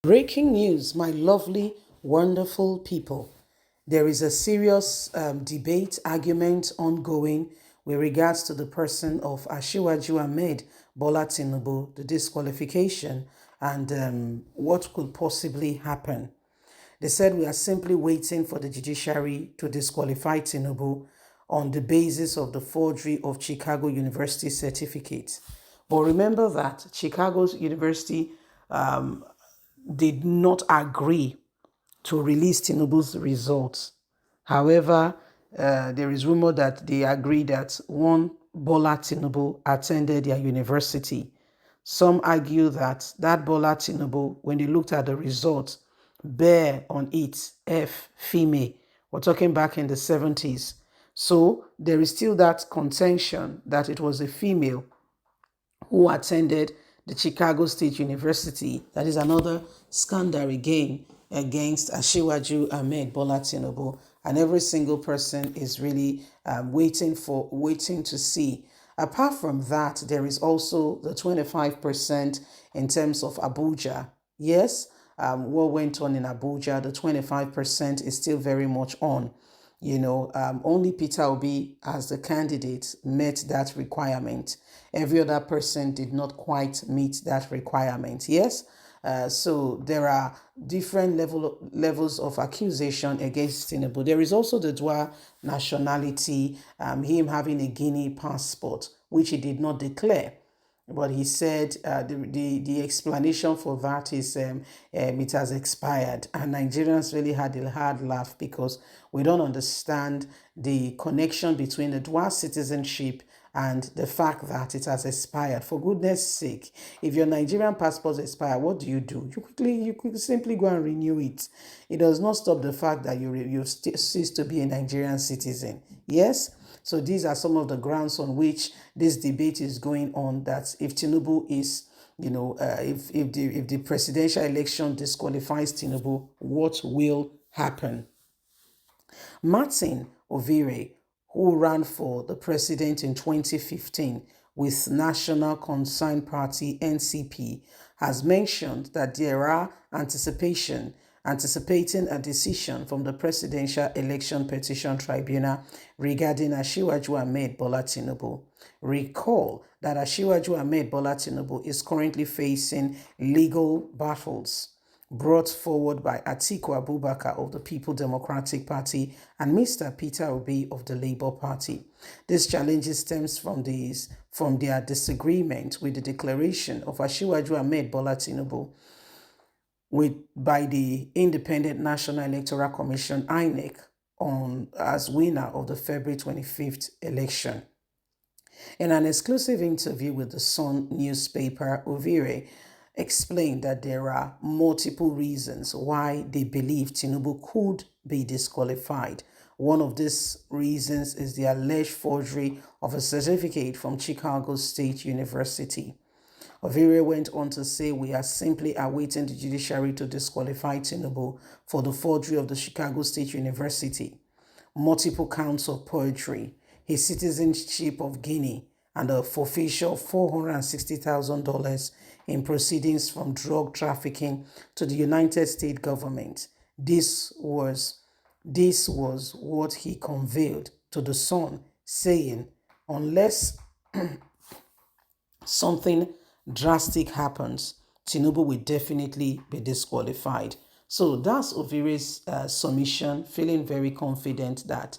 Breaking news, my lovely, wonderful people. There is a serious debate, argument ongoing with regards to the person of Ashiwaju Ahmed Bola Tinubu, the disqualification, and what could possibly happen. They said we are simply waiting for the judiciary to disqualify Tinubu on the basis of the forgery of Chicago University certificate. But remember that Chicago's University did not agree to release Tinubu's results. However, there is rumor that they agreed that one Bola Tinubu attended their university. Some argue that Bola Tinubu, when they looked at the results, bear on it F female. We're talking back in the 70s. So there is still that contention that it was a female who attended the Chicago State University. That is another scandal again against Ashiwaju Ahmed Bola Tinubu. And every single person is really waiting to see. Apart from that, there is also the 25% in terms of Abuja. Yes, what went on in Abuja, the 25% is still very much on. Only Peter Obi as the candidate met that requirement. Every other person did not quite meet that requirement. Yes, so there are different levels of accusation against Tinubu. There is also the dual nationality, him having a Guinea passport, which he did not declare. But he said the explanation for that is it has expired. And Nigerians really had a hard laugh because we don't understand the connection between the dual citizenship and the fact that it has expired. For goodness sake, if your Nigerian passport expires, what do? You could simply go and renew it. It does not stop the fact that you cease to be a Nigerian citizen. Yes? So these are some of the grounds on which this debate is going on, that if Tinubu is, if the presidential election disqualifies Tinubu, what will happen? Martin Ovire, who ran for the president in 2015 with National Concern Party NCP, has mentioned that there are anticipating a decision from the Presidential Election Petition Tribunal regarding Ashiwaju Ahmed Bola Tinubu. Recall that Ashiwaju Ahmed Bola Tinubu is currently facing legal battles brought forward by Atiku Abubakar of the People Democratic Party and Mr. Peter Obi of the Labour Party. This challenge stems from their disagreement with the declaration of Ashiwaju Ahmed Bola Tinubu by the Independent National Electoral Commission (INEC) as winner of the February 25th election. In an exclusive interview with the Sun newspaper, Ovire explained that there are multiple reasons why they believe Tinubu could be disqualified. One of these reasons is the alleged forgery of a certificate from Chicago State University. Ovire went on to say, we are simply awaiting the judiciary to disqualify Tinubu for the forgery of the Chicago State University, multiple counts of perjury, his citizenship of Guinea, and a forfeiture of $460,000 in proceedings from drug trafficking to the United States government. This was what he conveyed to the Sun, saying, unless something drastic happens, Tinubu will definitely be disqualified. So that's Ovire's submission, feeling very confident that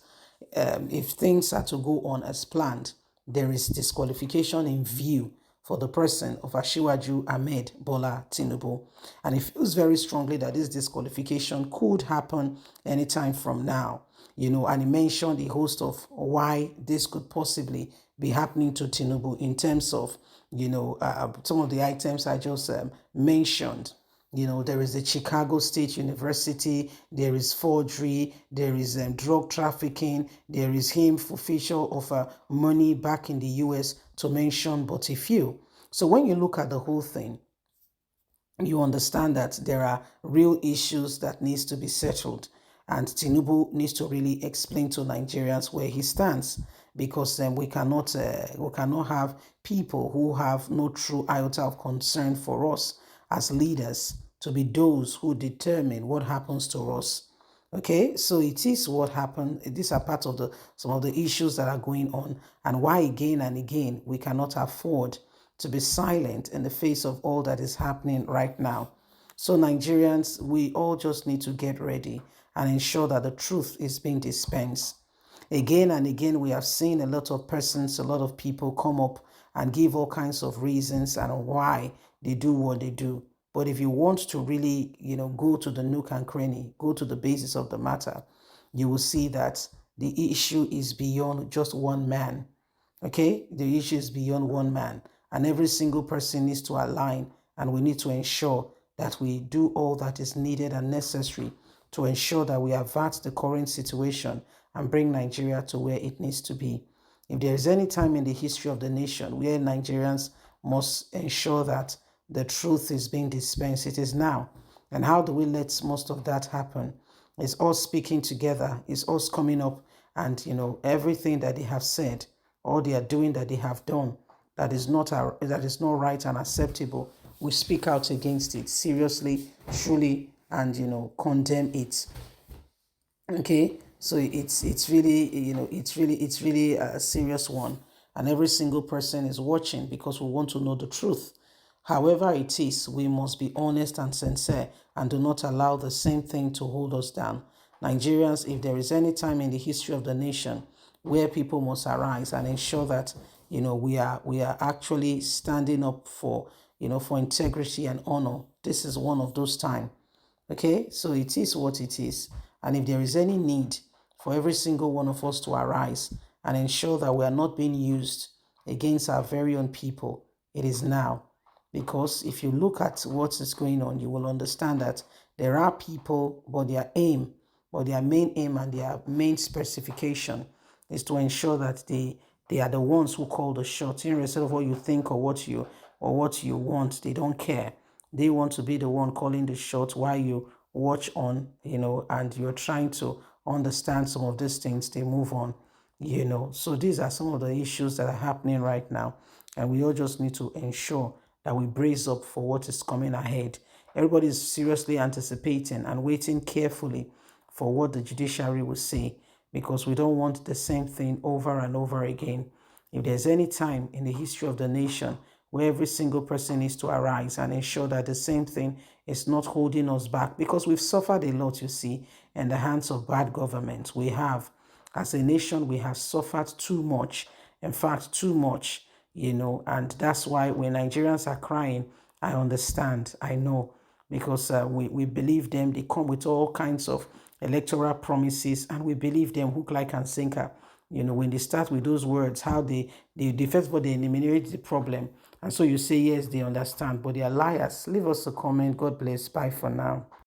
if things are to go on as planned, there is disqualification in view for the person of Ashiwaju Ahmed Bola Tinubu. And he feels very strongly that this disqualification could happen anytime from now. And he mentioned a host of why this could possibly be happening to Tinubu in terms of, some of the items I just mentioned. There is the Chicago State University, there is forgery, there is drug trafficking, there is him forfeiture of money back in the US, to mention but a few. So when you look at the whole thing, you understand that there are real issues that needs to be settled. And Tinubu needs to really explain to Nigerians where he stands, because we cannot have people who have no true iota of concern for us as leaders to be those who determine what happens to us. Okay, so it is what happened. These are part of the some of the issues that are going on, and why again and again we cannot afford to be silent in the face of all that is happening right now. So Nigerians, we all just need to get ready and ensure that the truth is being dispensed. Again and again, we have seen a lot of persons, a lot of people come up and give all kinds of reasons and why they do what they do. But if you want to really, go to the nook and cranny, go to the basis of the matter, you will see that the issue is beyond just one man. Okay, the issue is beyond one man, and every single person needs to align, and we need to ensure that we do all that is needed and necessary to ensure that we avert the current situation and bring Nigeria to where it needs to be. If there is any time in the history of the nation where Nigerians must ensure that the truth is being dispensed, it is now. And how do we let most of that happen? It's us speaking together, it's us coming up and, everything that they have said, all they are doing that they have done, that is not right and acceptable. We speak out against it seriously, truly, and condemn it. Okay, so it's really it's really a serious one, and every single person is watching because we want to know the truth. However it is, we must be honest and sincere and do not allow the same thing to hold us down. Nigerians, if there is any time in the history of the nation where people must arise and ensure that we are actually standing up for integrity and honor, this is one of those times. Okay, so it is what it is. And if there is any need for every single one of us to arise and ensure that we are not being used against our very own people, it is now. Because if you look at what is going on, you will understand that there are people, but their main aim and their main specification is to ensure that they are the ones who call the shots, instead of what you think or what you want. They don't care. They want to be the one calling the shots while you watch on, and you're trying to understand some of these things. They move on. So these are some of the issues that are happening right now. And we all just need to ensure that we brace up for what is coming ahead. Everybody is seriously anticipating and waiting carefully for what the judiciary will say, because we don't want the same thing over and over again. If there's any time in the history of the nation where every single person needs to arise and ensure that the same thing is not holding us back, because we've suffered a lot, you see, in the hands of bad government. We have, as a nation, we have suffered too much. In fact, too much, and that's why when Nigerians are crying, I understand, I know, because we believe them. They come with all kinds of electoral promises, and we believe them hook, like, and sinker. When they start with those words, how they first of all, they eliminate the problem. And so you say, yes, they understand, but they are liars. Leave us a comment. God bless. Bye for now.